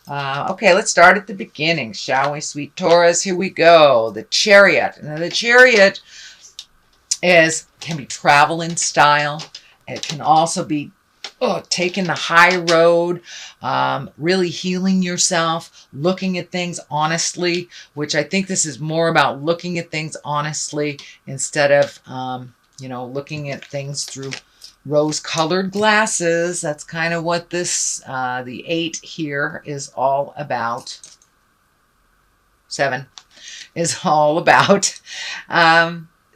Okay, let's start at the beginning, shall we, sweet Taurus? Here we go. The Chariot. Now, the Chariot can be travel in style. It can also be taking the high road, really healing yourself, looking at things honestly, which I think this is more about looking at things honestly instead of, looking at things through rose-colored glasses. That's kind of what this, the 8 here is all about. 7 is all about.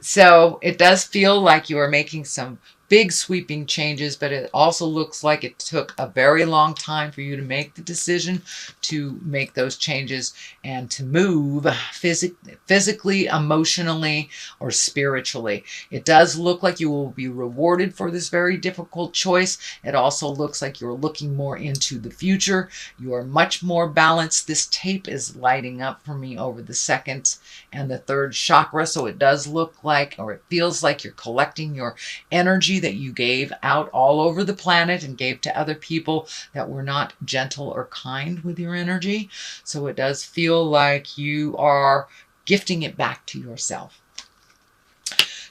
So it does feel like you are making some big sweeping changes, but it also looks like it took a very long time for you to make the decision to make those changes and to move physically, emotionally, or spiritually. It does look like you will be rewarded for this very difficult choice. It also looks like you're looking more into the future. You are much more balanced. This tape is lighting up for me over the second and the third chakra, so it does look like, or it feels like, you're collecting your energy that you gave out all over the planet and gave to other people that were not gentle or kind with your energy. So it does feel like you are gifting it back to yourself.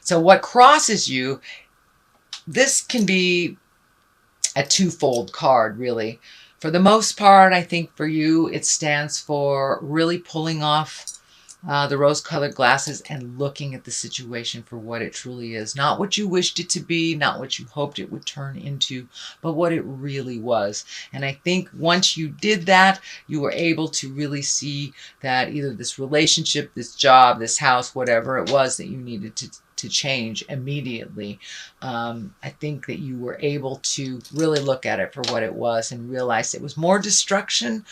So what crosses you, this can be a twofold card, really. For the most part, I think for you, it stands for really pulling off the rose-colored glasses and looking at the situation for what it truly is. Not what you wished it to be, not what you hoped it would turn into, but what it really was. And I think once you did that, you were able to really see that either this relationship, this job, this house, whatever it was that you needed to change immediately. I think that you were able to really look at it for what it was and realize it was more destruction,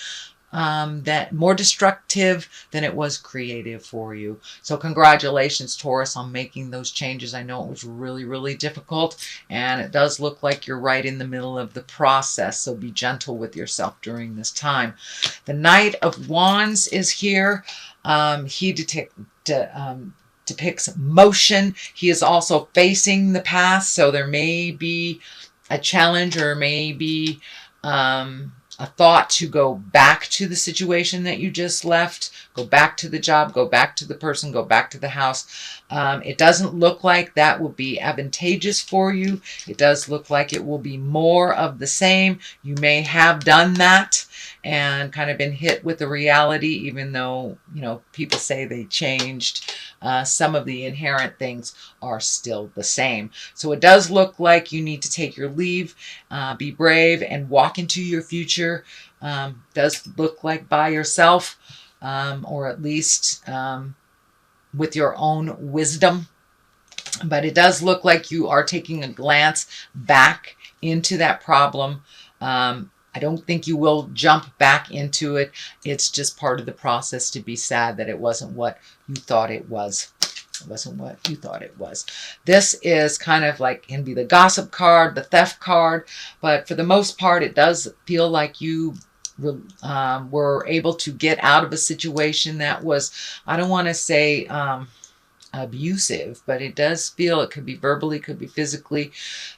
that more destructive than it was creative for you. So congratulations, Taurus, on making those changes. I know it was really, really difficult, and it does look like you're right in the middle of the process. So be gentle with yourself during this time. The Knight of Wands is here. He depicts motion. He is also facing the past, so there may be a challenge or maybe a thought to go back to the situation that you just left, go back to the job, go back to the person, go back to the house. It doesn't look like that will be advantageous for you. It does look like it will be more of the same. You may have done that and kind of been hit with the reality, even though, people say they changed. Some of the inherent things are still the same. So it does look like you need to take your leave, be brave, and walk into your future. Does look like by yourself, or at least with your own wisdom. But it does look like you are taking a glance back into that problem. I don't think you will jump back into it. It's just part of the process to be sad that it wasn't what you thought it was. It wasn't what you thought it was. This is kind of like, can be the gossip card, the theft card, but for the most part, it does feel like you were able to get out of a situation that was, I don't want to say abusive, but it does feel, it could be verbally, could be physically.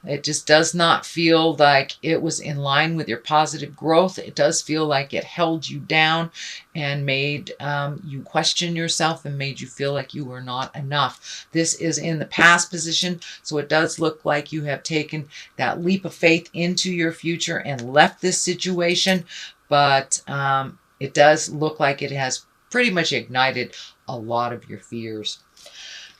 It just does not feel like it was in line with your positive growth. It does feel like it held you down and made you question yourself and made you feel like you were not enough. This is in the past position, so it does look like you have taken that leap of faith into your future and left this situation, but it does look like it has pretty much ignited a lot of your fears.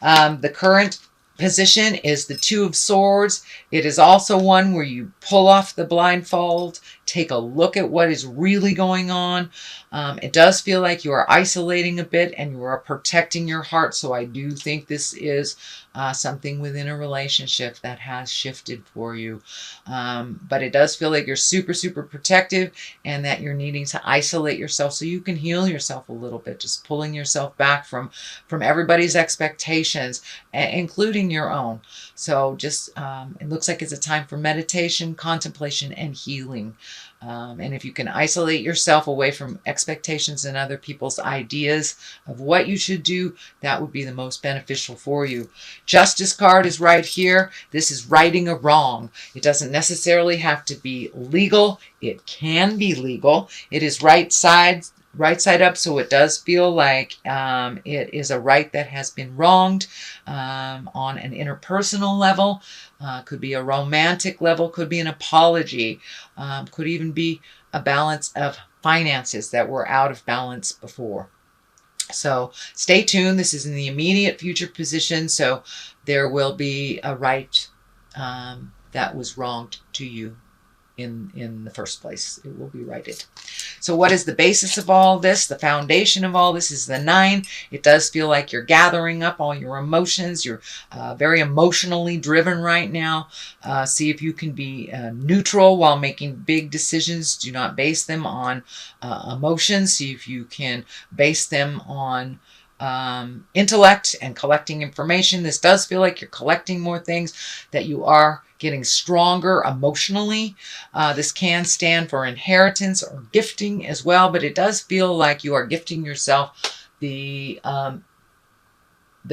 The current position is the Two of Swords. It is also one where you pull off the blindfold, take a look at what is really going on. It does feel like you are isolating a bit and you are protecting your heart. So I do think this is something within a relationship that has shifted for you. But it does feel like you're super, super protective and that you're needing to isolate yourself so you can heal yourself a little bit, just pulling yourself back from everybody's expectations, including your own. So just, it looks like it's a time for meditation, contemplation, and healing. And if you can isolate yourself away from expectations and other people's ideas of what you should do, that would be the most beneficial for you. Justice card is right here. This is righting a wrong. It doesn't necessarily have to be legal. It can be legal. It is right side up, so it does feel like it is a right that has been wronged on an interpersonal level. Could be a romantic level, could be an apology, could even be a balance of finances that were out of balance before. So stay tuned. This is in the immediate future position, so there will be a right that was wronged to you in the first place. It will be righted. So what is the basis of all this? The foundation of all this is the 9. It does feel like you're gathering up all your emotions. You're very emotionally driven right now. See if you can be neutral while making big decisions. Do not base them on emotions. See if you can base them on intellect and collecting information. This does feel like you're collecting more things, that you are getting stronger emotionally. This can stand for inheritance or gifting as well, but it does feel like you are gifting yourself the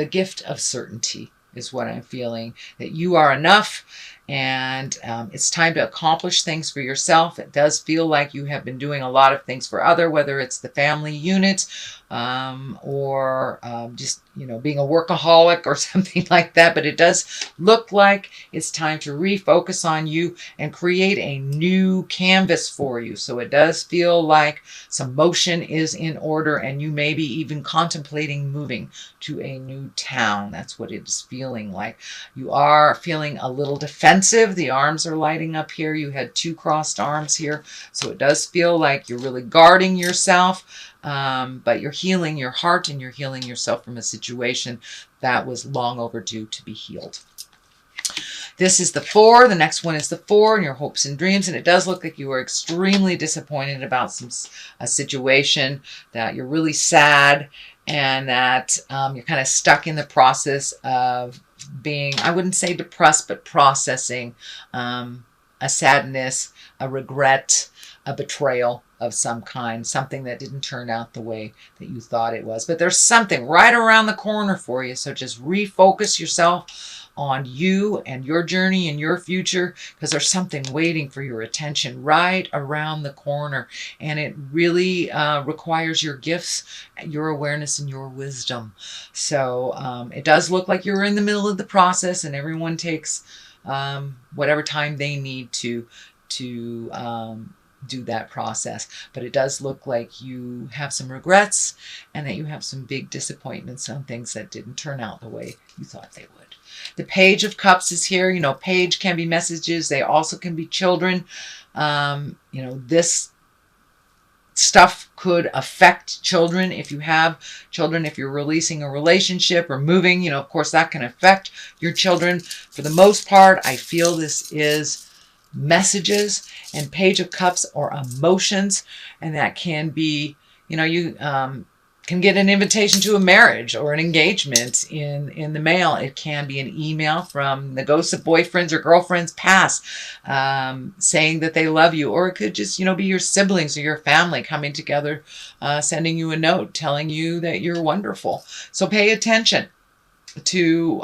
gift of certainty is what I'm feeling, that you are enough, and it's time to accomplish things for yourself. It does feel like you have been doing a lot of things for other, whether it's the family unit or just, being a workaholic or something like that. But it does look like it's time to refocus on you and create a new canvas for you. So it does feel like some motion is in order, and you may be even contemplating moving to a new town. That's what it is feeling like. You are feeling a little defensive. The arms are lighting up here. You had 2 crossed arms here. So it does feel like you're really guarding yourself, but you're healing your heart and you're healing yourself from a situation that was long overdue to be healed. This is the 4. The next one is the 4 and your hopes and dreams. And it does look like you are extremely disappointed about a situation, that you're really sad, and that you're kind of stuck in the process of being, I wouldn't say depressed, but processing a sadness, a regret, a betrayal of some kind, something that didn't turn out the way that you thought it was. But there's something right around the corner for you. So just refocus yourself on you and your journey and your future, because there's something waiting for your attention right around the corner. And it really requires your gifts, your awareness, and your wisdom. So it does look like you're in the middle of the process, and everyone takes whatever time they need to do that process. But it does look like you have some regrets, and that you have some big disappointments on things that didn't turn out the way you thought they would. The Page of Cups is here. Page can be messages. They also can be children. This stuff could affect children. If you have children, if you're releasing a relationship or moving, of course that can affect your children. For the most part, I feel this is messages, and Page of Cups or emotions, and that can be, you can get an invitation to a marriage or an engagement in the mail. It can be an email from the ghosts of boyfriends or girlfriends past, saying that they love you. Or it could just, be your siblings or your family coming together, sending you a note telling you that you're wonderful. So pay attention to,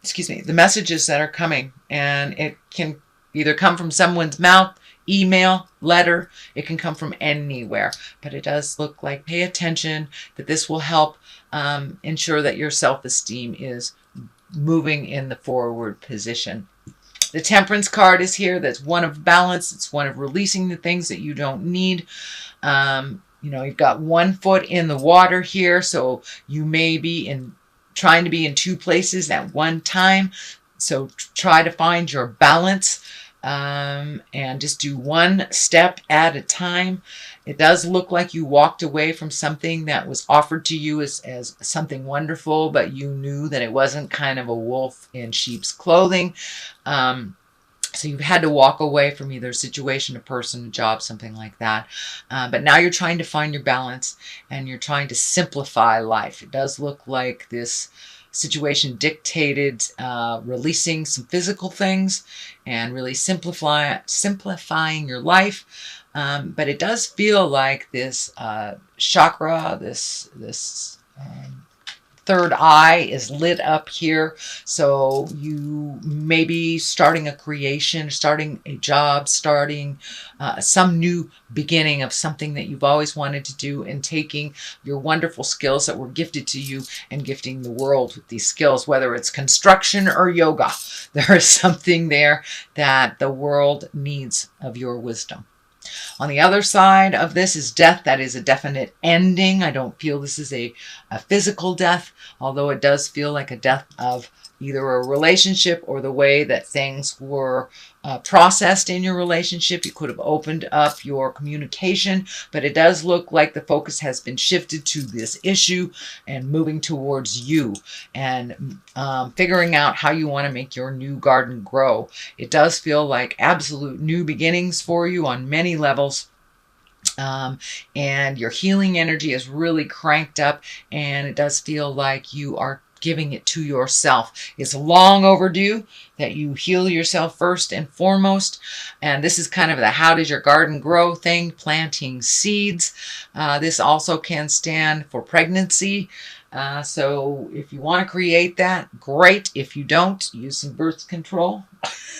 the messages that are coming. And it can either come from someone's mouth, email, letter. It can come from anywhere, but it does look like, pay attention, that this will help ensure that your self-esteem is moving in the forward position. The Temperance card is here. That's one of balance. It's one of releasing the things that you don't need. You've got 1 foot in the water here, so you may be trying to be in 2 places at one time. So try to find your balance. And just do 1 step at a time. It does look like you walked away from something that was offered to you as something wonderful, but you knew that it wasn't kind of a wolf in sheep's clothing. So you've had to walk away from either a situation, a person, a job, something like that. But now you're trying to find your balance, and you're trying to simplify life. It does look like this situation dictated releasing some physical things and really simplifying your life. But it does feel like this chakra, this third eye is lit up here. So you may be starting a creation, starting a job, starting some new beginning of something that you've always wanted to do, and taking your wonderful skills that were gifted to you and gifting the world with these skills, whether it's construction or yoga. There is something there that the world needs of your wisdom. On the other side of this is death. That is a definite ending. I don't feel this is a physical death, although it does feel like a death of either a relationship or the way that things were processed in your relationship. You could have opened up your communication, but it does look like the focus has been shifted to this issue and moving towards you and figuring out how you want to make your new garden grow. It does feel like absolute new beginnings for you on many levels. And your healing energy is really cranked up, and it does feel like you are giving it to yourself. It's long overdue that you heal yourself first and foremost. And this is kind of the how does your garden grow thing, planting seeds. This also can stand for pregnancy. So if you want to create that, great. If you don't, use some birth control.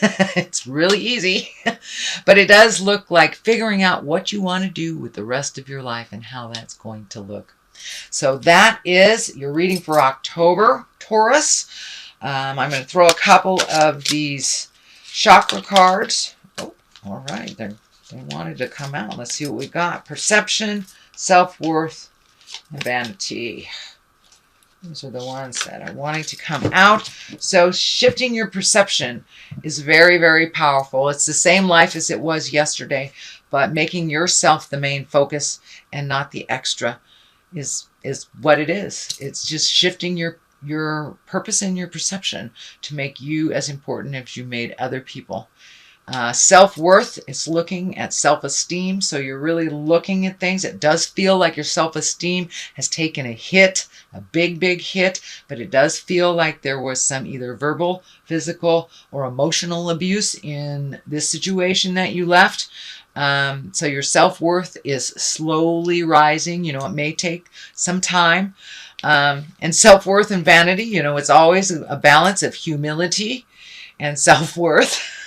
It's really easy. But it does look like figuring out what you want to do with the rest of your life and how that's going to look. So that is your reading for October, Taurus. I'm going to throw a couple of these chakra cards. Oh, all right. They wanted to come out. Let's see what we got. Perception, self-worth, and vanity. These are the ones that are wanting to come out. So shifting your perception is very, very powerful. It's the same life as it was yesterday, but making yourself the main focus and not the extra is what it is. It's just shifting your purpose and your perception to make you as important as you made other people. Self-worth is looking at self-esteem. So you're really looking at things. It does feel like your self-esteem has taken a hit, a big, big hit, but it does feel like there was some either verbal, physical, or emotional abuse in this situation that you left. So your self-worth is slowly rising. You know, it may take some time. And self-worth and vanity, you know, it's always a balance of humility and self-worth.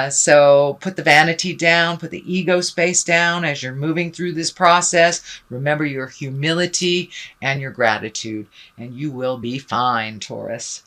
So put the vanity down, put the ego space down as you're moving through this process. Remember your humility and your gratitude, and you will be fine, Taurus.